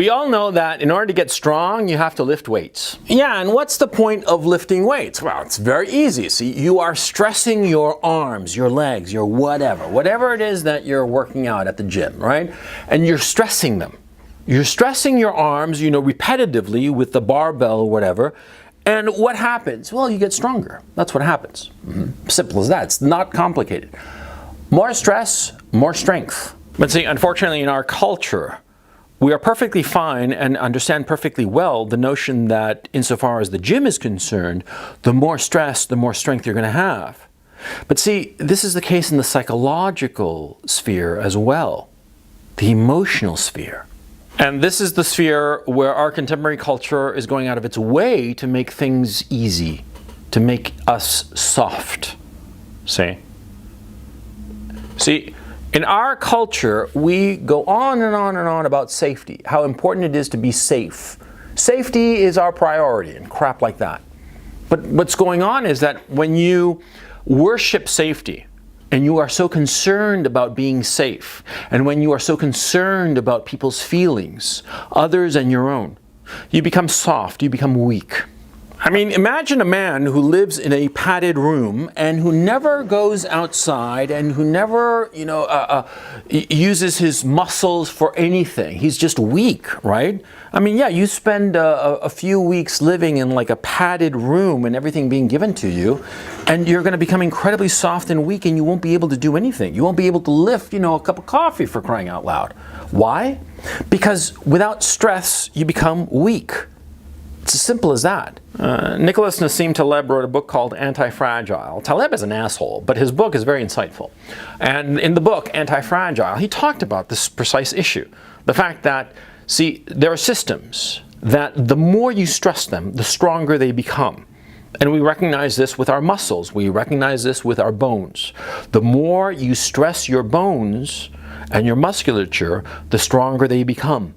We all know that in order to get strong, you have to lift weights. Yeah, and what's the point of lifting weights? Well, it's very easy. See, you are stressing your arms, your legs, your whatever it is that you're working out at the gym, right? And you're stressing them. You're stressing your arms, repetitively with the barbell or whatever. And what happens? Well, you get stronger. That's what happens. Simple as that. It's not complicated. More stress, more strength. But see, unfortunately, in our culture, we are perfectly fine and understand perfectly well the notion that insofar as the gym is concerned, the more stress, the more strength you're going to have. But see, this is the case in the psychological sphere as well, the emotional sphere. And this is the sphere where our contemporary culture is going out of its way to make things easy, to make us soft. See, in our culture, we go on and on and on about safety, how important it is to be safe. Safety is our priority and crap like that. But what's going on is that when you worship safety, and you are so concerned about being safe, and when you are so concerned about people's feelings, others and your own, you become soft, you become weak. I mean, imagine a man who lives in a padded room and who never goes outside and who never, uses his muscles for anything. He's just weak, right? I mean, yeah, you spend a few weeks living in like a padded room and everything being given to you, and you're going to become incredibly soft and weak, and you won't be able to do anything. You won't be able to lift, a cup of coffee, for crying out loud. Why? Because without stress, you become weak. It's as simple as that. Nicholas Nassim Taleb wrote a book called Anti-Fragile. Taleb is an asshole, but his book is very insightful. And in the book, Anti-Fragile, he talked about this precise issue. The fact that, see, there are systems that the more you stress them, the stronger they become. And we recognize this with our muscles. We recognize this with our bones. The more you stress your bones and your musculature, the stronger they become.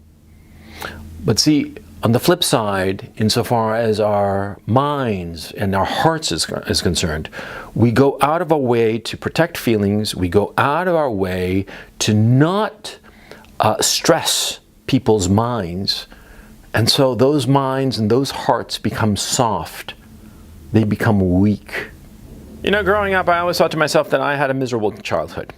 But see, on the flip side, insofar as our minds and our hearts is concerned, we go out of our way to protect feelings. We go out of our way to not stress people's minds. And so those minds and those hearts become soft. They become weak. Growing up, I always thought to myself that I had a miserable childhood.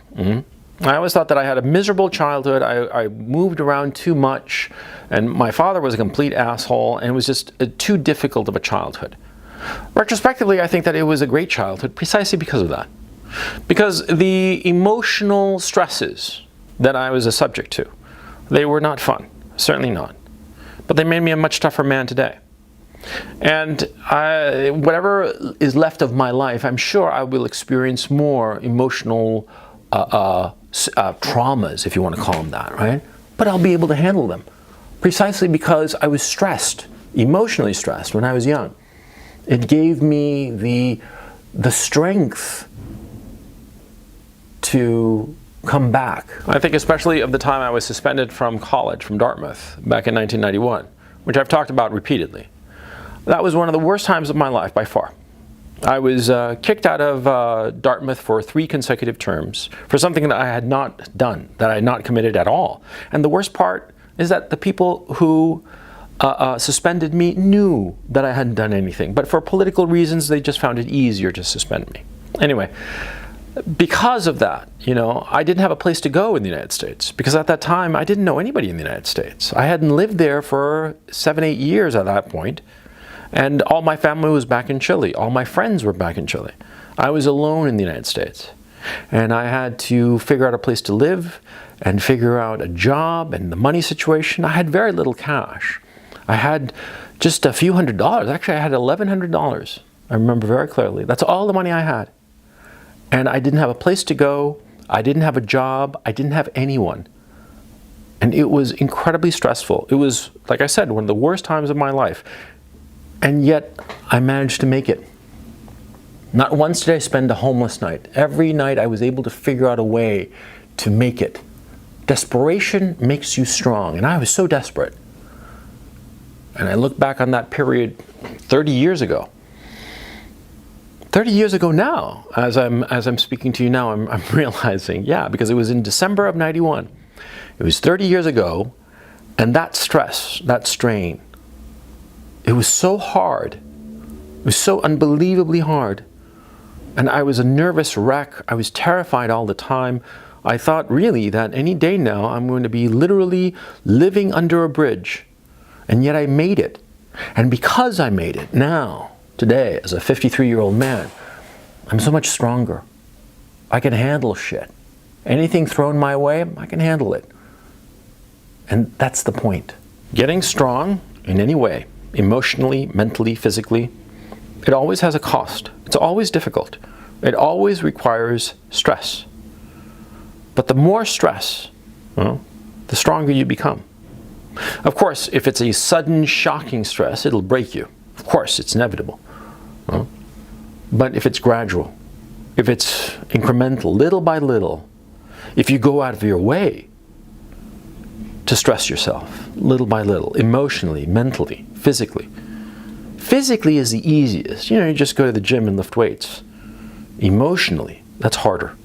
I always thought that I had a miserable childhood. I moved around too much, and my father was a complete asshole, and it was just too difficult of a childhood. Retrospectively, I think that it was a great childhood precisely because of that. Because the emotional stresses that I was a subject to, they were not fun, certainly not. But they made me a much tougher man today. And whatever is left of my life, I'm sure I will experience more emotional traumas, if you want to call them that, right? But I'll be able to handle them precisely because I was stressed, emotionally stressed when I was young. It gave me the strength to come back. I think especially of the time I was suspended from college, from Dartmouth, back in 1991, which I've talked about repeatedly. That was one of the worst times of my life by far. I was kicked out of Dartmouth for 3 consecutive terms for something that I had not done, that I had not committed at all. And the worst part is that the people who suspended me knew that I hadn't done anything. But for political reasons, they just found it easier to suspend me. Anyway, because of that, I didn't have a place to go in the United States. Because at that time, I didn't know anybody in the United States. I hadn't lived there for 7-8 years at that point. And all my family was back in Chile. All my friends were back in Chile. I was alone in the United States. And I had to figure out a place to live and figure out a job and the money situation. I had very little cash. I had just a few $100s. Actually, I had $1,100. I remember very clearly. That's all the money I had. And I didn't have a place to go. I didn't have a job. I didn't have anyone. And it was incredibly stressful. It was, like I said, one of the worst times of my life. And yet, I managed to make it. Not once did I spend a homeless night. Every night I was able to figure out a way to make it. Desperation makes you strong, and I was so desperate. And I look back on that period 30 years ago. 30 years ago now, as I'm speaking to you now, I'm realizing, yeah, because it was in December of '91. It was 30 years ago, And that stress, that strain, it was so hard. It was so unbelievably hard. And I was a nervous wreck. I was terrified all the time. I thought really that any day now I'm going to be literally living under a bridge. And yet I made it. And because I made it now, today, as a 53-year-old man, I'm so much stronger. I can handle shit. Anything thrown my way, I can handle it. And that's the point. Getting strong in any way, emotionally, mentally, physically, it always has a cost. It's always difficult. It always requires stress. But the more stress, the stronger you become. Of course, if it's a sudden, shocking stress, it'll break you. Of course, it's inevitable. But if it's gradual, if it's incremental, little by little, if you go out of your way to stress yourself, little by little, emotionally, mentally, physically. Physically is the easiest. You just go to the gym and lift weights. Emotionally, that's harder.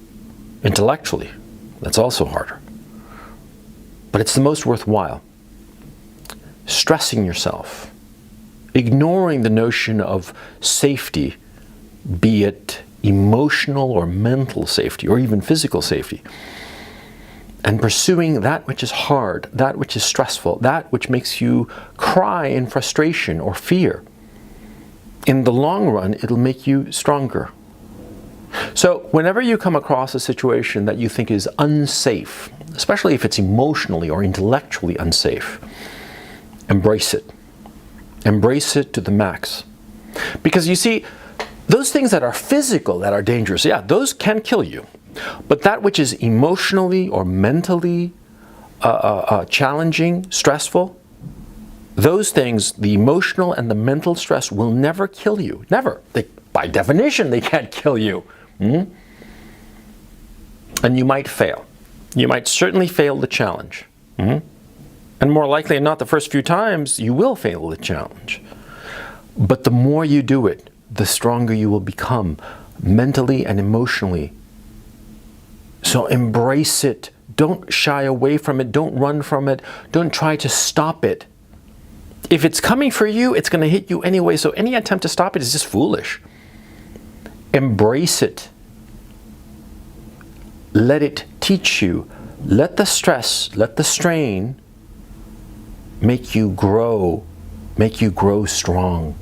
Intellectually, that's also harder. But it's the most worthwhile. Stressing yourself, ignoring the notion of safety, be it emotional or mental safety, or even physical safety, and pursuing that which is hard, that which is stressful, that which makes you cry in frustration or fear. In the long run, it'll make you stronger. So whenever you come across a situation that you think is unsafe, especially if it's emotionally or intellectually unsafe, embrace it. Embrace it to the max. Because you see, those things that are physical, that are dangerous, yeah, those can kill you. But that which is emotionally or mentally challenging, stressful, those things, the emotional and the mental stress, will never kill you. Never. By definition, they can't kill you. And you might fail. You might certainly fail the challenge. And more likely than not, the first few times, you will fail the challenge. But the more you do it, the stronger you will become mentally and emotionally. So embrace it. Don't shy away from it. Don't run from it. Don't try to stop it. If it's coming for you, it's going to hit you anyway. So any attempt to stop it is just foolish. Embrace it. Let it teach you. Let the stress, let the strain make you grow strong.